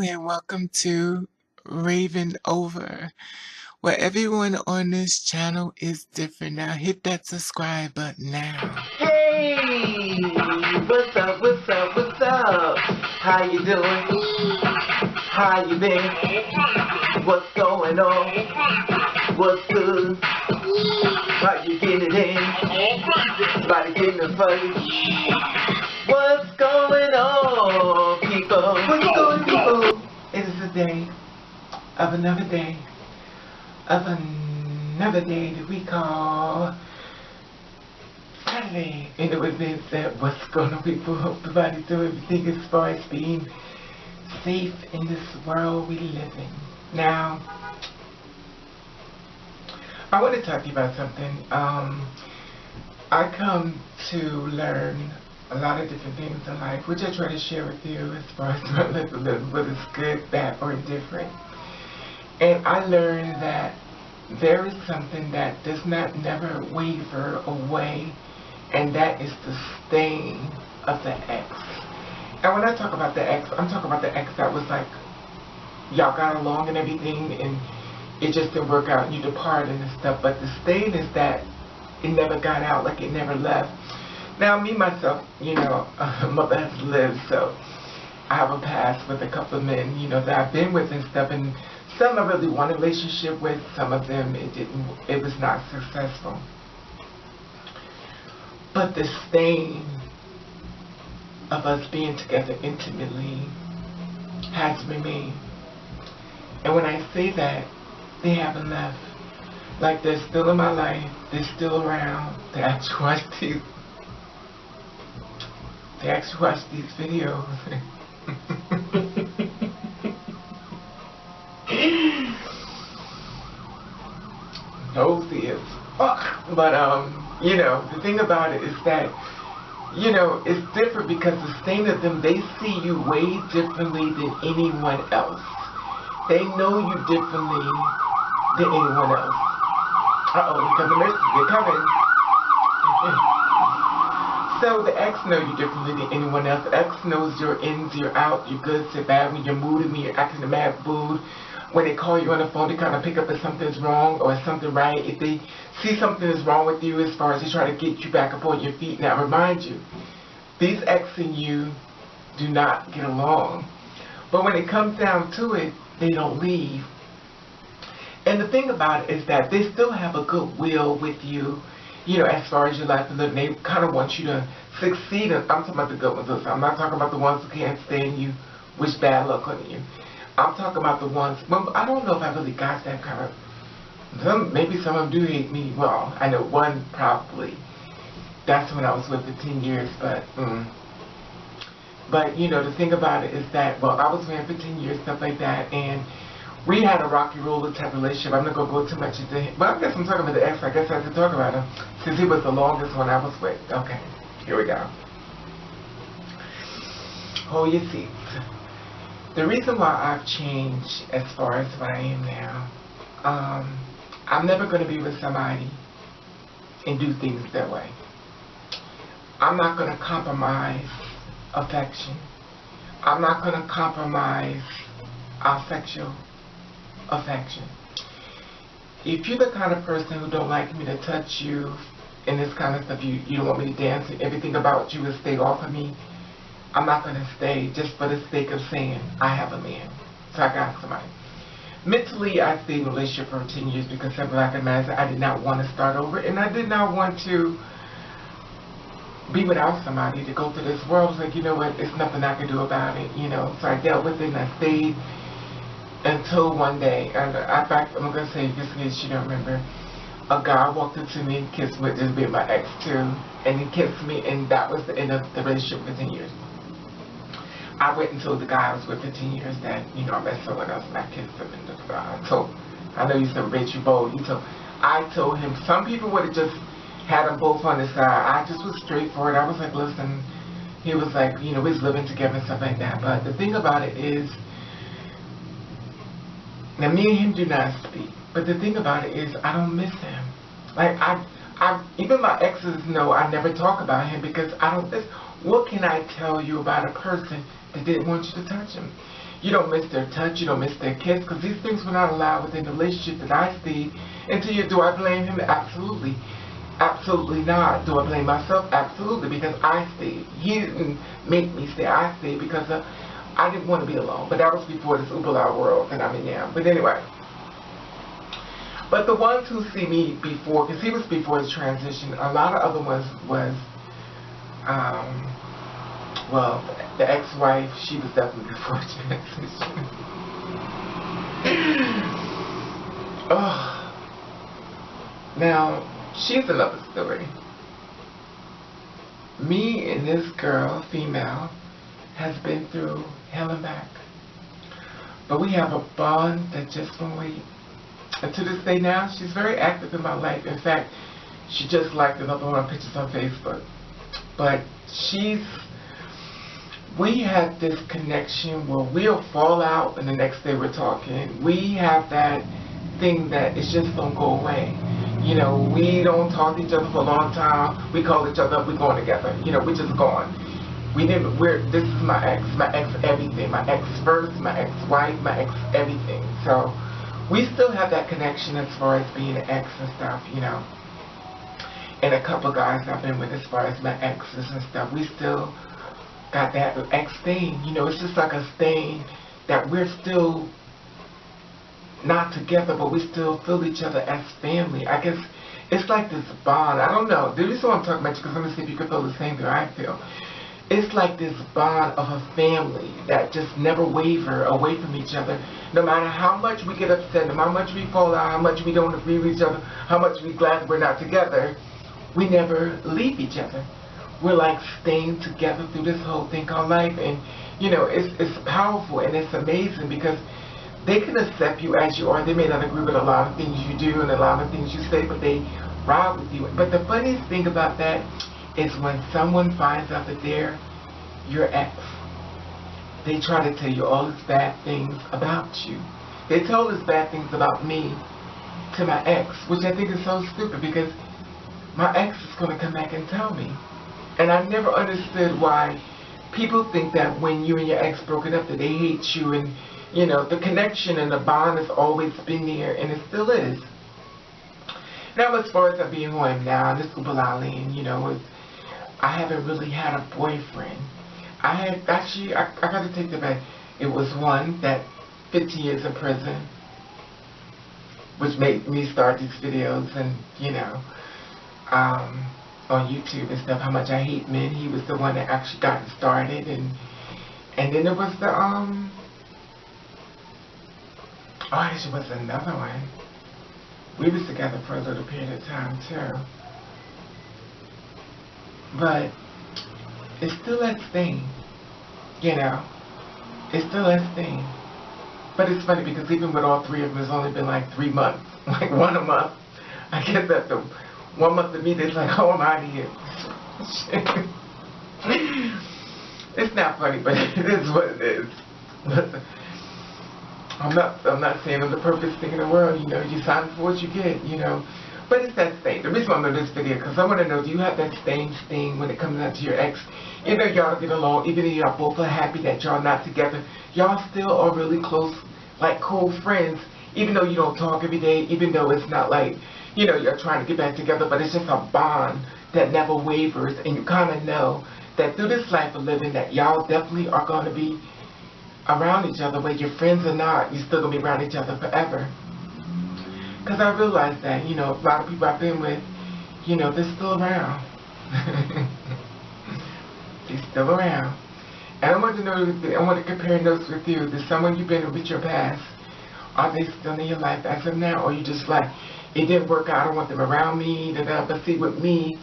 and welcome to Raven Over, where everyone on this channel is different. Now hit that subscribe button now. Hey, what's up, what's up, what's up? How you doing? How you been? What's going on? What's good? How you getting it in? About to get in the fight. What's going on, people? What's going on, people? It is a day of another day that we call Saturday. And it was then said, what's going on, people? Hope everybody's doing everything as far as being safe in this world we live in. Now, I want to talk to you about something. I come to learn a lot of different things in life, which I try to share with you as far as my life, whether it's good, bad, or indifferent. And I learned that there is something that does not never waver away, and that is the stain of the ex. And when I talk about the ex, I'm talking about the ex that was like, y'all got along and everything, and it just didn't work out, and you departed and stuff. But the stain is that it never got out, like it never left. Now, me, myself, you know, mother has lived, so I have a past with a couple of men, you know, that I've been with and stuff, and some I really want a relationship with, some of them it was not successful. But the stain of us being together intimately has remained. And when I say that, they haven't left. Like, they're still in my life, they're still around, they actually watch these videos. Nosy as fuck. But you know, the thing about it is that, you know, it's different because the stain of them, they see you way differently than anyone else. They know you differently than anyone else. Because the nurses, they're coming. So the ex know you differently than anyone else. The ex knows your ins, your outs, your goods, your bad, when you're moody, when you're acting a mad fool. When they call you on the phone, they kind of pick up if something's wrong or something right. If they see something is wrong with you, as far as they try to get you back up on your feet. Now, remind you, these ex and you do not get along. But when it comes down to it, they don't leave. And the thing about it is that they still have a goodwill with you, you know, as far as your life and living. They kind of want you to succeed. I'm talking about the good ones. I'm not talking about the ones who can't stand you, wish bad luck on you. I'm talking about the ones, well, I don't know if I really got that kind of, maybe some of them do hate me. Well, I know one probably. That's when I was with for 10 years, but you know, the thing about it is that, well, I was with him for 10 years, stuff like that, and we had a rocky roller type relationship. I'm not going to go too much into it, but I guess I'm talking about the ex. I guess I have to talk about him, since he was the longest one I was with. Okay, here we go. Hold your seats. The reason why I've changed as far as what I am now, I'm never going to be with somebody and do things their way. I'm not going to compromise affection. I'm not going to compromise our sexual affection. If you're the kind of person who don't like me to touch you and this kind of stuff, you don't want me to dance and everything about you is stay off of me, I'm not going to stay just for the sake of saying I have a man. So I got somebody. Mentally, I stayed in a relationship for 10 years because I recognized that I did not want to start over, and I did not want to be without somebody to go through this world. I was like, you know what, there's nothing I can do about it, you know. So I dealt with it and I stayed until one day, and in fact, I'm going to say, just in case you don't remember, a guy walked up to me and kissed me, just being my ex too, and he kissed me, and that was the end of the relationship for 10 years. I went and told the guy I was with for 10 years that, you know, I met someone else and I kissed him, and I know you said, bitch, you bold. I told him, some people would have just had them both on the side. I just was straightforward. I was like, listen, he was like, you know, we was living together and stuff like that. But the thing about it is, now me and him do not speak, but the thing about it is, I don't miss him. Like, even my exes know I never talk about him because I don't miss. What can I tell you about a person that didn't want you to touch him? You don't miss their touch. You don't miss their kiss, because these things were not allowed within the relationship that I stayed. Until you, do I blame him? Absolutely. Absolutely not. Do I blame myself? Absolutely, because I stayed. He didn't make me stay. I stayed because I didn't want to be alone. But that was before this Oobala world that I'm in now. But anyway. But the ones who see me before, because he was before his transition, a lot of other ones was, well, the ex-wife, she was definitely before transition. Oh, now, she's another story. Me and this girl, female, has been through hell and back. But we have a bond that just won't wait. And to this day now, she's very active in my life. In fact, she just liked another one of my pictures on Facebook. But we have this connection where we'll fall out and the next day we're talking. We have that thing that it just don't go away. You know, we don't talk to each other for a long time. We call each other up, we're going together. You know, we're just gone. This is my ex everything. My ex first, my ex-wife, my ex everything. So we still have that connection as far as being an ex and stuff, you know. And a couple guys I've been with as far as my exes and stuff, we still got that ex thing. You know, it's just like a stain that we're still not together, but we still feel each other as family. I guess it's like this bond. I don't know. This is what I'm talking about, because I'm going to see if you can feel the same thing I feel. It's like this bond of a family that just never waver away from each other. No matter how much we get upset, no matter how much we fall out, how much we don't agree with each other, how much we're glad we're not together, we never leave each other. We're like staying together through this whole thing called life. And, you know, it's powerful and it's amazing, because they can accept you as you are. They may not agree with a lot of things you do and a lot of things you say, but they ride with you. But the funniest thing about that is when someone finds out that they're your ex, they try to tell you all these bad things about you. They told us bad things about me to my ex, which I think is so stupid, because my ex is going to come back and tell me. And I never understood why people think that when you and your ex broken up that they hate you, and, you know, the connection and the bond has always been there, and it still is. Now, as far as being who I am now, this Oobala, you know, I haven't really had a boyfriend. I had, actually, I got to take that back. It was one that 15 years in prison, which made me start these videos and, you know, on YouTube and stuff, how much I hate men. He was the one that actually got it started. And then there was the, oh, there was another one. We was together for a little period of time, too. But it's still that thing, you know. It's still that thing. But it's funny, because even with all three of them, it's only been like 3 months. Like one a month. I guess that the 1 month of me, it's like, oh, I'm out of here. It's not funny, but it is what it is. Listen, I'm not saying I'm the perfect thing in the world, you know. You sign for what you get, you know. But it's that stain. The reason why I'm doing this video, because I want to know, do you have that stain when it comes down to your ex? You know, y'all get along, even if y'all both are happy that y'all not together, y'all still are really close, like cool friends, even though you don't talk every day, even though it's not like, you know, you're trying to get back together, but it's just a bond that never wavers, and you kind of know that through this life of living that y'all definitely are going to be around each other, whether you're friends or not, you're still going to be around each other forever. Because I realized that, you know, a lot of people I've been with, you know, they're still around. They're still around. And I want to know, I want to compare notes with you. There's someone you've been with your past. Are they still in your life as of now? Or you just like, it didn't work out, I don't want them around me, but see, with me,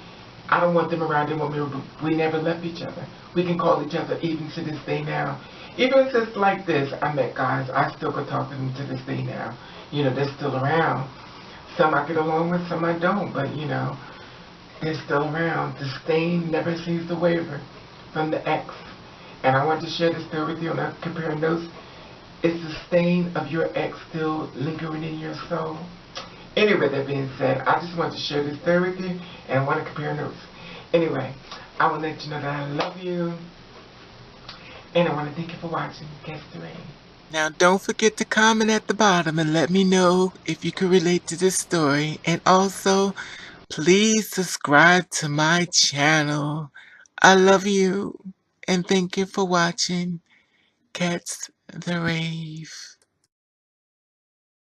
I don't want them around, they want me, we never left each other. We can call each other even to this day now. Even if it's like this, I met guys, I still can talk to them to this day now. You know, they're still around. Some I get along with, some I don't, but, you know, they're still around. The stain never seems to waver from the ex. And I want to share this story with you, and I'll compare notes. Is the stain of your ex still lingering in your soul? Anyway, that being said, I just want to share this story with you, and I want to compare notes. Anyway, I want to let you know that I love you, and I want to thank you for watching. Guess the Rain. Now, don't forget to comment at the bottom and let me know if you can relate to this story. And also, please subscribe to my channel. I love you and thank you for watching Catch the Rave.